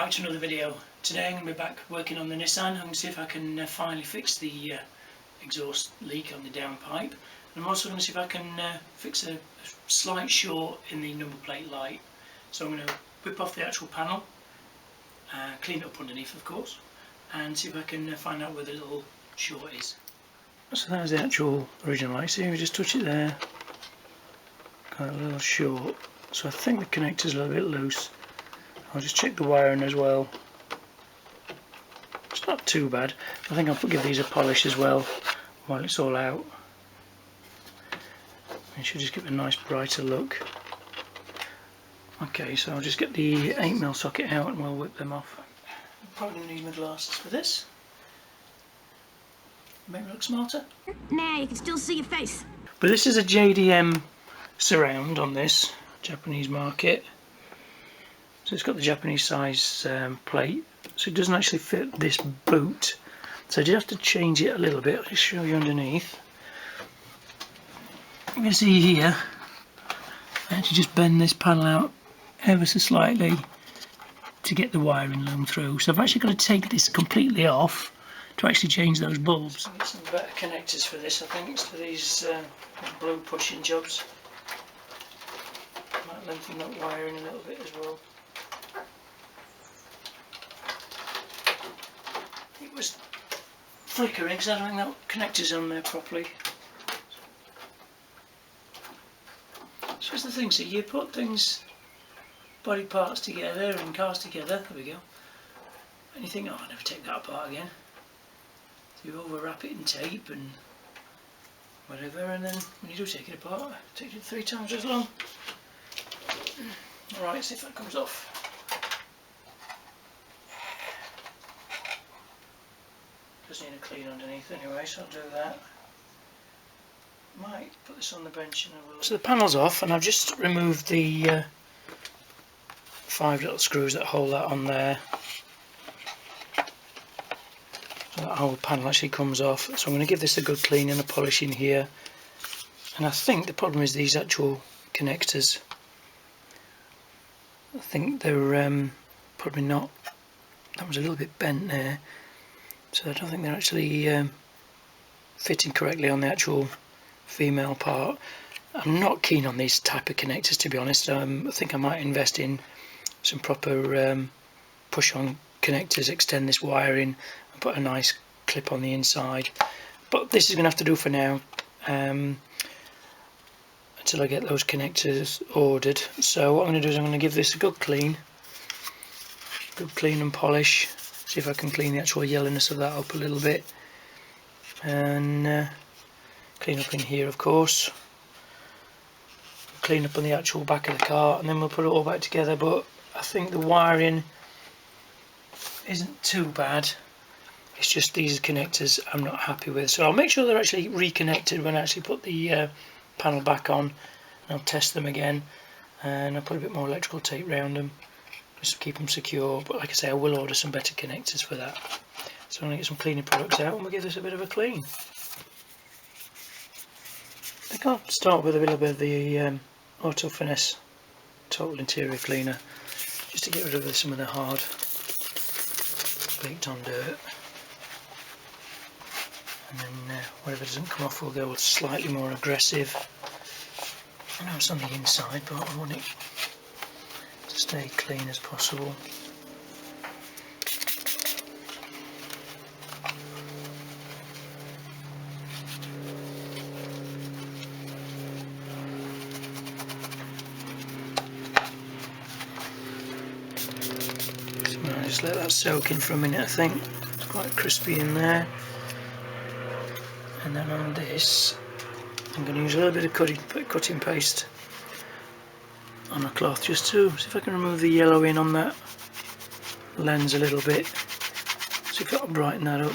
back to another video. Today I'm going to be back working on the Nissan. I'm going to see if I can finally fix the exhaust leak on the downpipe. And I'm also going to see if I can fix a slight short in the number plate light. So I'm going to whip off the actual panel, clean it up underneath of course, and see if I can find out where the little short is. So that was the actual original light. See, we just touch it there, got a little short. So I think the connector's a little bit loose. I'll just check the wiring as well. It's not too bad. I think I'll give these a polish as well while it's all out. It should just give it a nice brighter look. Okay, so I'll just get the 8mm socket out and we'll whip them off. I'm probably going to need my glasses for this. Make me look smarter. Nah, you can still see your face. But this is a JDM surround on this, Japanese market. So it's got the Japanese size plate, so it doesn't actually fit this boot. So I did have to change it a little bit. I'll just show you underneath. You can see here, I actually just bend this panel out ever so slightly to get the wiring loom through. So I've actually got to take this completely off to actually change those bulbs. I'll get some better connectors for this, I think, it's for these blue pushing jobs. Might lengthen that wiring a little bit as well. It was flickering because I don't think that connector's on there properly. So it's the thing, so you put things, body parts together and cars together, there we go, and you think, oh, I'll never take that apart again. So you overwrap it in tape and whatever, and then when you do take it apart, it takes you 3 times as long. Alright, see if that comes off. Does need a clean underneath anyway, so I'll do that. Might put this on the bench and I will. So the panel's off, and I've just removed the 5 little screws that hold that on there. So that whole panel actually comes off. So I'm going to give this a good clean and a polish in here. And I think the problem is these actual connectors. I think they're probably not. That was a little bit bent there. So I don't think they're actually fitting correctly on the actual female part. I'm not keen on these type of connectors, to be honest. I think I might invest in some proper push-on connectors, extend this wiring and put a nice clip on the inside. But this is going to have to do for now until I get those connectors ordered. So what I'm going to do is I'm going to give this a good clean and polish. See if I can clean the actual yellowness of that up a little bit, and clean up in here of course, clean up on the actual back of the car, and then we'll put it all back together. But I think the wiring isn't too bad, it's just these connectors I'm not happy with, so I'll make sure they're actually reconnected when I actually put the panel back on, and I'll test them again, and I'll put a bit more electrical tape around them just to keep them secure. But like I say, I will order some better connectors for that. So I'm going to get some cleaning products out and we'll give this a bit of a clean. I think I'll start with a little bit of the Auto Finesse Total Interior Cleaner, just to get rid of some of the hard baked on dirt. And then whatever doesn't come off, we'll go with slightly more aggressive. I know it's on the inside, but I want it to stay clean as possible. So I'll just let that soak in for a minute. I think it's quite crispy in there. And then on this, I'm going to use a little bit of cutting paste on a cloth just to see if I can remove the yellow in on that lens a little bit. See if that'll brighten that up.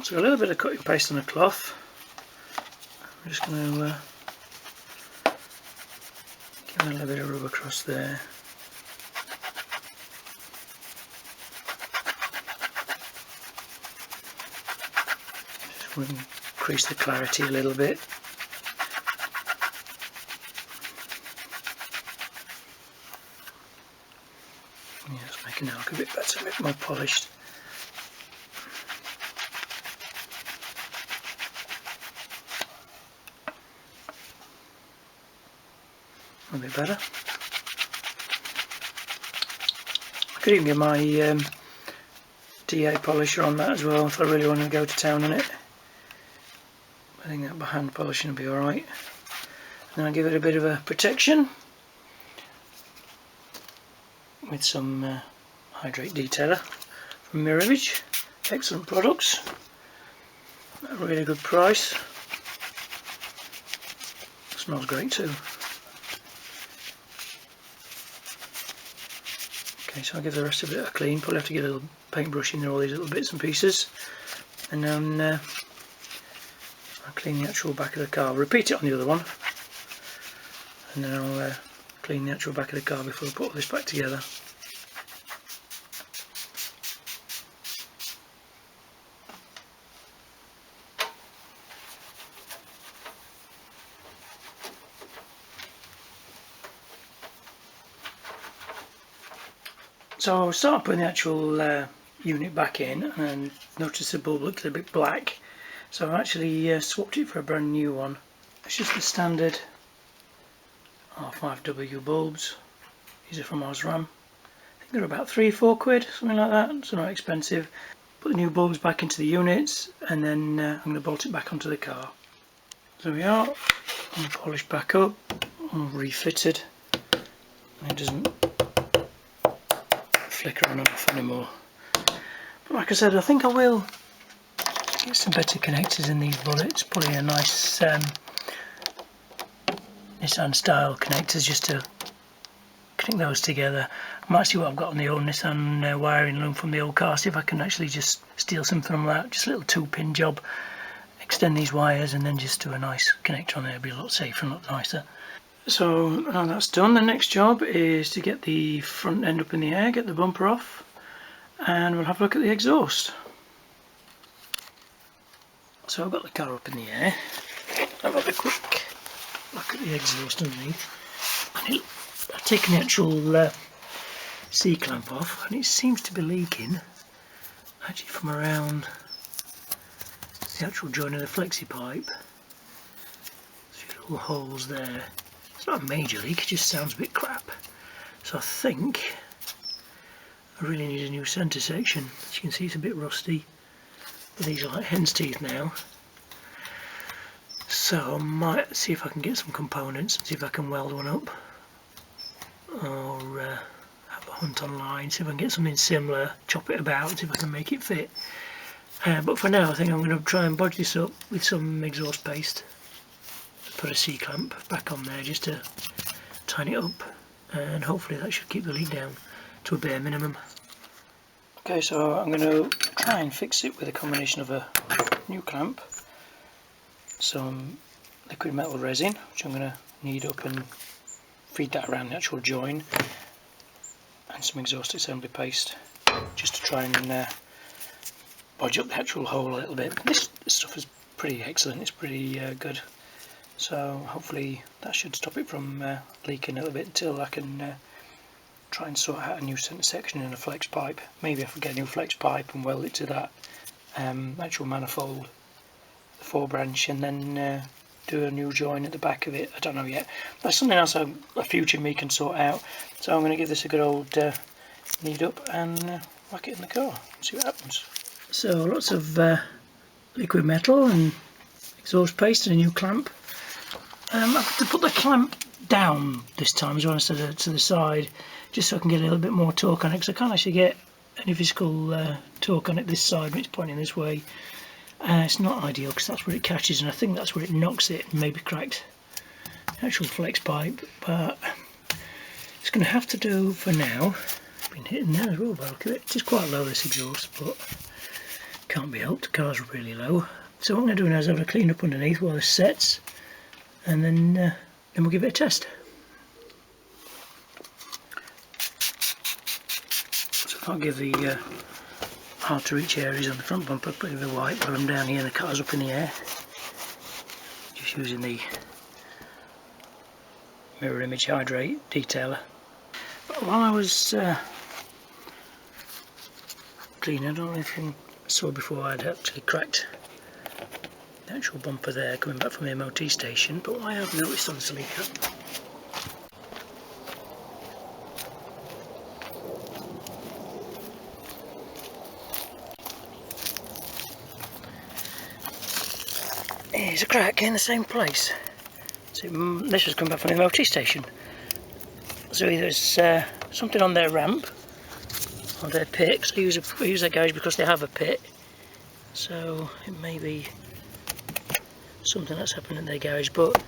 So a little bit of cutting paste on a cloth. I'm just going to give a little bit of rub across there. Just increase the clarity a little bit. Yeah, it's making it look a bit better, a bit more polished. A bit better. I could even get my DA polisher on that as well if I really want to go to town on it. I think that by hand polishing will be alright. Then I'll give it a bit of a protection with some hydrate detailer from Mirror Image. Excellent products at a really good price. Smells great too. Okay, so I'll give the rest of it a clean. Probably have to get a little paintbrush in there, all these little bits and pieces, and then I'll clean the actual back of the car. I'll repeat it on the other one, and then I'll clean the actual back of the car before I put all this back together. So I'll start putting the actual unit back in, and notice the bulb looks a bit black, so I've actually swapped it for a brand new one. It's just the standard R5W bulbs. These are from Osram. I think they're about £3-4, something like that, so not expensive. Put the new bulbs back into the units, and then I'm going to bolt it back onto the car. So we are, all polished back up, all refitted, and it doesn't flicker on and off anymore. But like I said, I think I will get some better connectors in these bullets, probably a nice Nissan style connectors just to connect those together. I might see what I've got on the old Nissan wiring loom from the old car, see if I can actually just steal something from that, just a little 2-pin job, extend these wires and then just do a nice connector on there. It'll be a lot safer and a lot nicer. So now that's done, the next job is to get the front end up in the air, get the bumper off, and we'll have a look at the exhaust. So I've got the car up in the air, I've got a quick look at the exhaust underneath, and I've taken the actual C-clamp off, and it seems to be leaking actually from around the actual joint of the flexi pipe. There's a few little holes there. It's not a major leak, it just sounds a bit crap. So I think I really need a new centre section. As you can see, it's a bit rusty, but these are like hen's teeth now. So I might see if I can get some components and see if I can weld one up, or have a hunt online, see if I can get something similar, chop it about, see if I can make it fit. But for now I think I'm going to try and bodge this up with some exhaust paste. Put a C-clamp back on there just to tighten it up, and hopefully that should keep the leak down to a bare minimum. Okay, so I'm going to try and fix it with a combination of a new clamp, some liquid metal resin, which I'm going to knead up and feed that around the actual join, and some exhaust assembly paste just to try and bodge up the actual hole a little bit. This stuff is pretty excellent, it's pretty good. So hopefully that should stop it from leaking a little bit until I can try and sort out a new centre section in a flex pipe. Maybe if I get a new flex pipe and weld it to that actual manifold, the 4-branch, and then do a new join at the back of it. I don't know yet. That's something else a future me can sort out. So I'm going to give this a good old knead up and whack it in the car and see what happens. So lots of liquid metal and exhaust paste and a new clamp. I have to put the clamp down this time as well instead of to the side, just so I can get a little bit more torque on it, because I can't actually get any physical torque on it this side when it's pointing this way. It's not ideal because that's where it catches, and I think that's where it knocks it and maybe cracked the actual flex pipe, but it's going to have to do for now. I've been hitting there as well by the look of it. It is quite low, this exhaust, but can't be helped, the car's really low. So what I'm going to do now is I'm going to clean up underneath while this sets, and then we'll give it a test. So if I give the hard to reach areas on the front bumper a bit of a wipe while I'm down here and the car's up in the air, just using the Mirror Image Hydrate detailer. But while I was clean. I don't know if you saw before I'd actually cracked the actual bumper there coming back from the MOT station, but what I have noticed on this leak is a crack in the same place. So this was coming back from the MOT station. So there's something on their ramp, on their pit, because I use their garage because they have a pit. So it may be something that's happened in their garage, but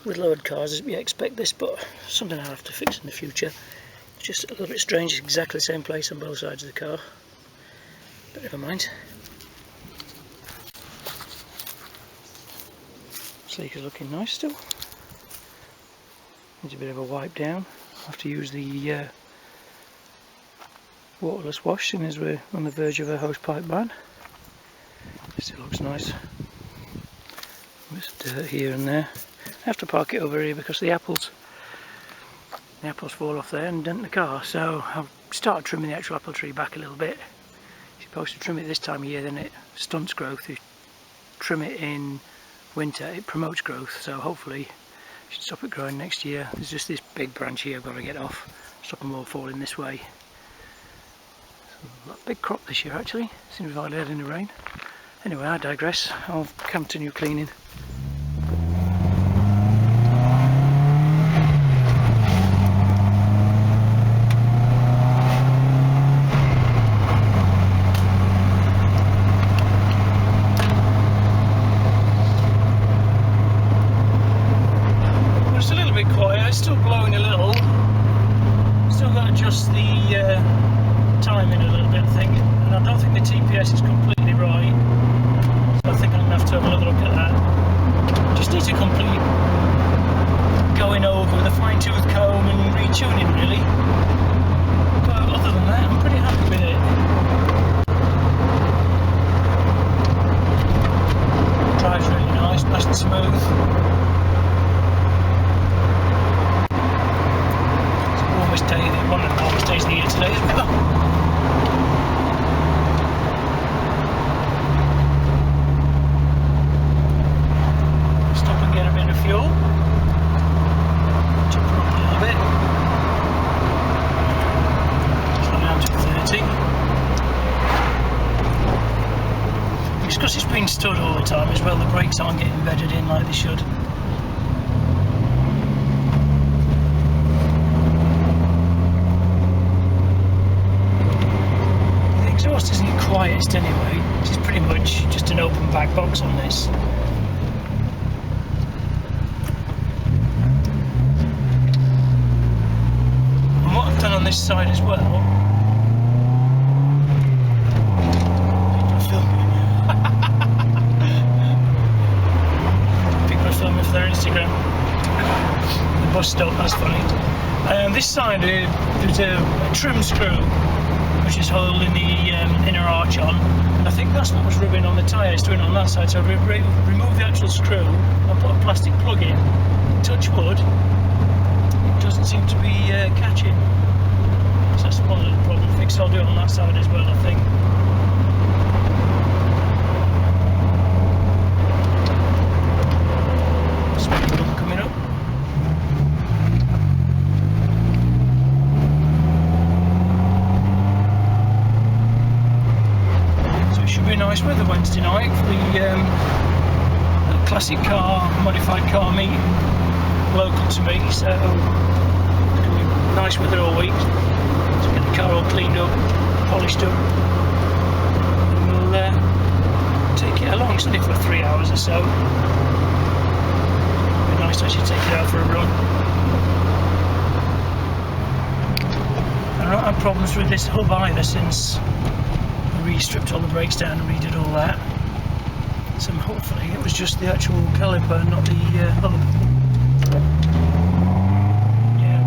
with lowered cars you expect this, but something I'll have to fix in the future. It's just a little bit strange, it's exactly the same place on both sides of the car, but never mind. This leak is looking nice still. Needs a bit of a wipe down. I'll have to use the waterless wash, as we're on the verge of a hosepipe ban. It still looks nice. There's dirt here and there. I have to park it over here because the apples fall off there and dent the car, so I'll start trimming the actual apple tree back a little bit. You're supposed to trim it this time of year, then it stunts growth. If you trim it in winter, it promotes growth, so hopefully I should stop it growing next year. There's just this big branch here I've got to get off, stop them all falling this way. So, a big crop this year actually, seems we've hardly had any rain. Anyway, I digress, I'll continue cleaning. Still blowing a little, still got to adjust the timing a little bit I think, and I don't think the TPS is completely right, so I think I'm going to have to have another look at that. Just need to complete going over with a fine tooth comb and retuning really, but other than that I'm pretty happy with it. Drives really nice, nice and smooth. One of the warmest days of the year today as well. Stop and get a bit of fuel. Jump up a little bit. Slow down to 30. It's because it's been stood all the time as well, the brakes aren't getting bedded in like they should. Exhaust isn't the quietest anyway, it's pretty much just an open back box on this. And what I've done on this side as well, people are filming for their Instagram. The bus stop, that's funny. This side there's a trim screw which is holding the inner arch on. I think that's what was rubbing on the tyre, it's doing it on that side, so I remove the actual screw and put a plastic plug in. Touch wood, it doesn't seem to be catching. So that's one little problem fix, I'll do it on that side as well I think. Speed bump coming up. Nice weather Wednesday night for the classic car, modified car meet local to me, so it's going to be nice weather all week. So get the car all cleaned up, polished up, and we'll take it along. It's only for 3 hours or so. It'd be nice to actually take it out for a run. I don't have problems with this hub either since stripped all the brakes down and redid all that, so hopefully it was just the actual caliper, not the hub. Yeah,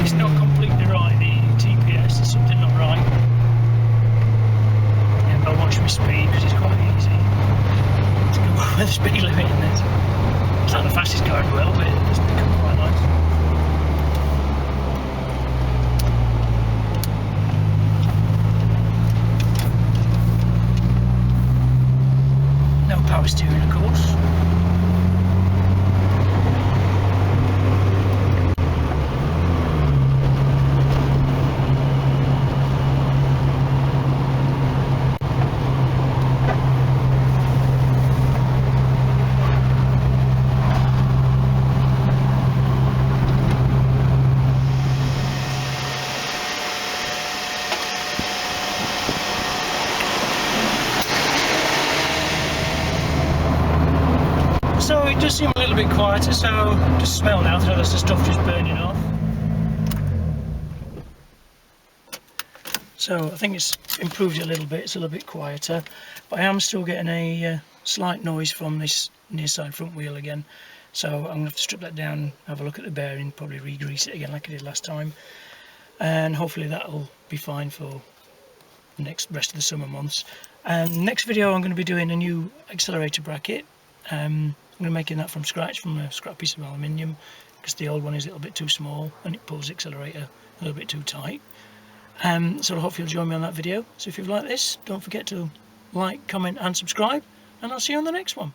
it's not completely right, the TPS, there's something not right. Yeah, but I'll watch my speed because it's quite easy to go over the speed limit in this. It's not the fastest car in the world, but it does pick up quite nice. does seem a little bit quieter, so just smell now, so that's the stuff just burning off. So I think it's improved a little bit, it's a little bit quieter, but I am still getting a slight noise from this near side front wheel again. So I'm going to have to strip that down, have a look at the bearing, probably re-grease it again like I did last time, and hopefully that'll be fine for the rest of the summer months. And next video I'm going to be doing a new accelerator bracket. I'm going to be making that from scratch, from a scrap piece of aluminium, because the old one is a little bit too small and it pulls the accelerator a little bit too tight. So I hope you'll join me on that video. So if you've liked this, don't forget to like, comment and subscribe, and I'll see you on the next one.